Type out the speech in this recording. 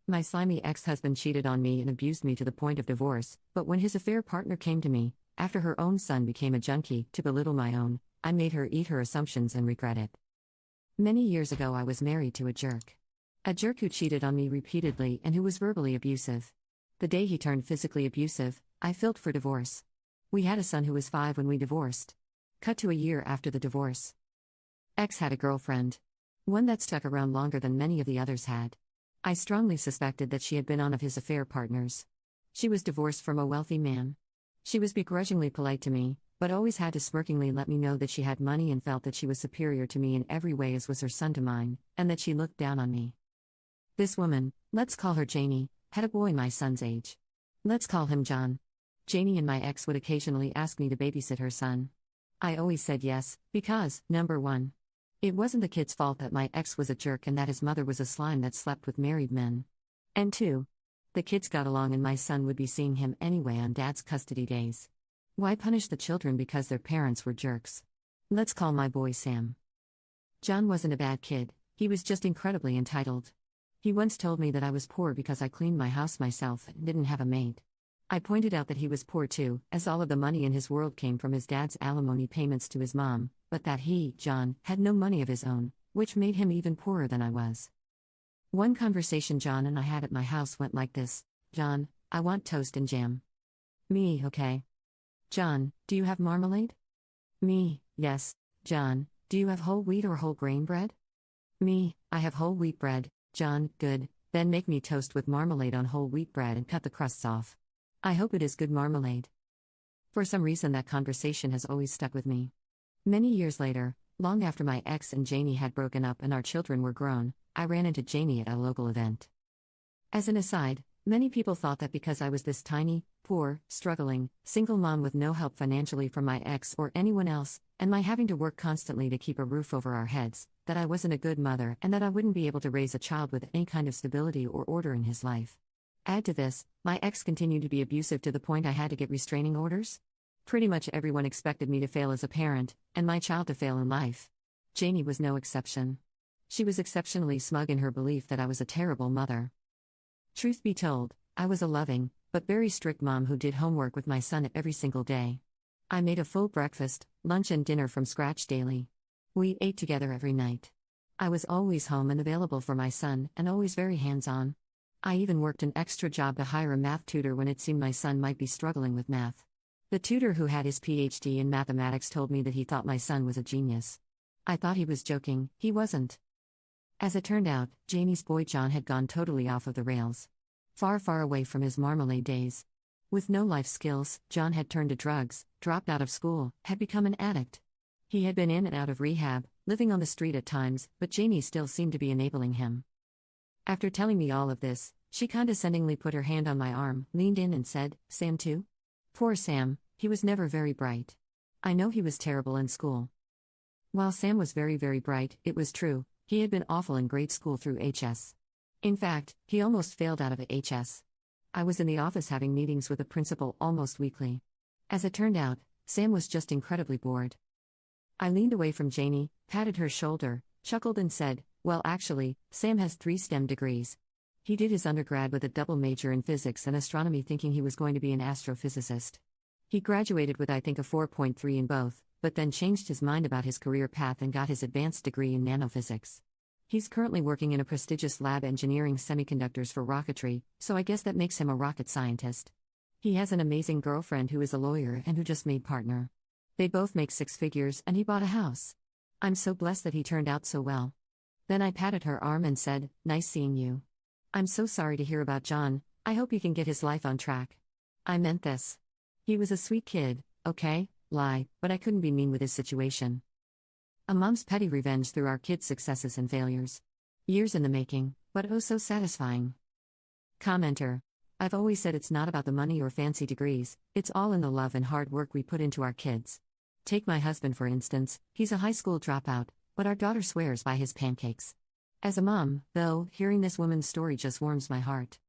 My slimy ex-husband cheated on me and abused me to the point of divorce, but when his affair partner came to me, after her own son became a junkie, to belittle my own, I made her eat her assumptions and regret it. Many years ago I was married to a jerk. A jerk who cheated on me repeatedly and who was verbally abusive. The day he turned physically abusive, I filed for divorce. We had a son who was 5 when we divorced. Cut to a year after the divorce. Ex had a girlfriend. One that stuck around longer than many of the others had. I strongly suspected that she had been one of his affair partners. She was divorced from a wealthy man. She was begrudgingly polite to me, but always had to smirkingly let me know that she had money and felt that she was superior to me in every way as was her son to mine, and that she looked down on me. This woman, let's call her Janie, had a boy my son's age. Let's call him John. Janie and my ex would occasionally ask me to babysit her son. I always said yes, because, number 1, it wasn't the kid's fault that my ex was a jerk and that his mother was a slime that slept with married men. And 2, the kids got along and my son would be seeing him anyway on dad's custody days. Why punish the children because their parents were jerks? Let's call my boy Sam. John wasn't a bad kid, he was just incredibly entitled. He once told me that I was poor because I cleaned my house myself and didn't have a maid. I pointed out that he was poor too, as all of the money in his world came from his dad's alimony payments to his mom, but that he, John, had no money of his own, which made him even poorer than I was. One conversation John and I had at my house went like this: John, I want toast and jam. Me, okay. John, do you have marmalade? Me, yes. John, do you have whole wheat or whole grain bread? Me, I have whole wheat bread. John, good, then make me toast with marmalade on whole wheat bread and cut the crusts off. I hope it is good marmalade. For some reason that conversation has always stuck with me. Many years later, long after my ex and Janie had broken up and our children were grown, I ran into Janie at a local event. As an aside, many people thought that because I was this tiny, poor, struggling, single mom with no help financially from my ex or anyone else, and my having to work constantly to keep a roof over our heads, that I wasn't a good mother and that I wouldn't be able to raise a child with any kind of stability or order in his life. Add to this, my ex continued to be abusive to the point I had to get restraining orders. Pretty much everyone expected me to fail as a parent, and my child to fail in life. Janie was no exception. She was exceptionally smug in her belief that I was a terrible mother. Truth be told, I was a loving, but very strict mom who did homework with my son every single day. I made a full breakfast, lunch and dinner from scratch daily. We ate together every night. I was always home and available for my son, and always very hands-on. I even worked an extra job to hire a math tutor when it seemed my son might be struggling with math. The tutor, who had his PhD in mathematics, told me that he thought my son was a genius. I thought he was joking, he wasn't. As it turned out, Janie's boy John had gone totally off of the rails. Far, far away from his marmalade days. With no life skills, John had turned to drugs, dropped out of school, had become an addict. He had been in and out of rehab, living on the street at times, but Janie still seemed to be enabling him. After telling me all of this, she condescendingly put her hand on my arm, leaned in and said, "Sam too?" Poor Sam, he was never very bright. I know he was terrible in school. While Sam was very, very bright, it was true, he had been awful in grade school through HS. In fact, he almost failed out of HS. I was in the office having meetings with the principal almost weekly. As it turned out, Sam was just incredibly bored. I leaned away from Janie, patted her shoulder, chuckled and said, "Well, actually, Sam has 3 STEM degrees. He did his undergrad with a double major in physics and astronomy, thinking he was going to be an astrophysicist. He graduated with I think a 4.3 in both, but then changed his mind about his career path and got his advanced degree in nanophysics. He's currently working in a prestigious lab engineering semiconductors for rocketry, so I guess that makes him a rocket scientist. He has an amazing girlfriend who is a lawyer and who just made partner. They both make 6 figures and he bought a house. I'm so blessed that he turned out so well." Then I patted her arm and said, "Nice seeing you. I'm so sorry to hear about John, I hope he can get his life on track." I meant this. He was a sweet kid, okay, lie, but I couldn't be mean with his situation. A mom's petty revenge through our kids' successes and failures. Years in the making, but oh so satisfying. Commenter. I've always said it's not about the money or fancy degrees, it's all in the love and hard work we put into our kids. Take my husband for instance, he's a high school dropout, but our daughter swears by his pancakes. As a mom, though, hearing this woman's story just warms my heart.